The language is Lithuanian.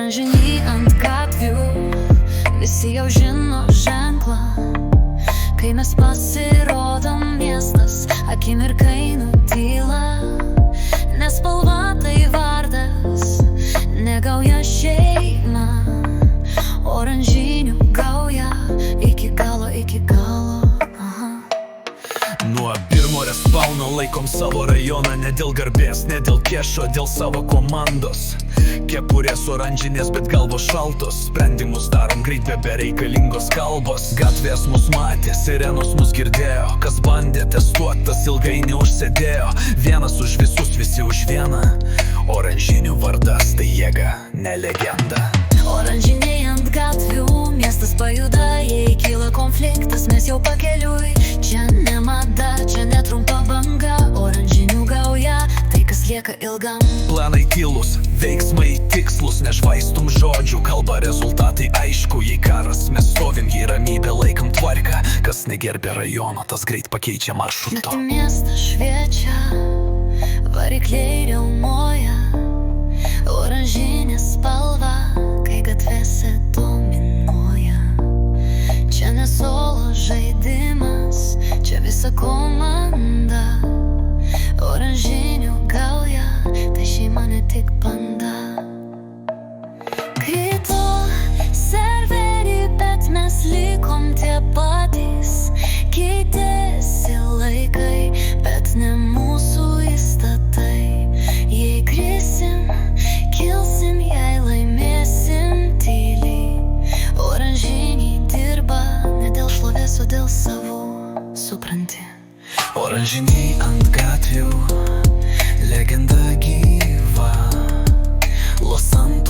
Oranžiniai ant gatvių, visi jau žino ženklą. Kai mes pasirodom, miestas akimirkai nutyla. Nes spalva tai vardas, negauja šeima. Oranžinių gauja iki galo, iki galo. Nuo pirmo respauno laikom savo rajoną. Ne dėl garbės, ne dėl kešo, dėl savo komandos. Kepurės oranžinės, bet galvos šaltos. Sprendimus darom greit, be bereikalingos kalbos. Gatvės mus matė, sirenos mus girdėjo. Kas bandė testuot, tas ilgai neužsėdėjo. Vienas už visus, visi už vieną. Oranžinių vardas tai jėga, ne legenda. Oranžiniai ant gatvių, miestas pajuda, jei kyla konfliktas, mes jau pakeliui. Čia ne mada, čia ne trumpa banga. Oranžinių gauja, tai kas lieka ilgam. Planai tylus, veiksmai tikslus, nežvaistum žodžių. Kalba rezultatai aišku, jei karas mes stovim, jei ramybė laikom tvarką. Kas negerbė rajono, tas greit pakeičia maršruto. Naktį miestas šviečia, varikliai riaumoja. Oranžinė spalva, kai gatvėse dominuoja. Čia ne solo žaidimas, čia visa komanda. Oranžinių gauja, tai šeima, ne tik banda. Krito serverį, bet mes likom tie patys. Keitėsi laikai, bet ne mūsų įstatai. Jei krisim, kilsim, jei laimėsim tyliai. Oranžiniai dirba, ne dėl šlovės, o dėl savų, supranti. Oranžiniai ant gatvių, legenda gyva. Los Santos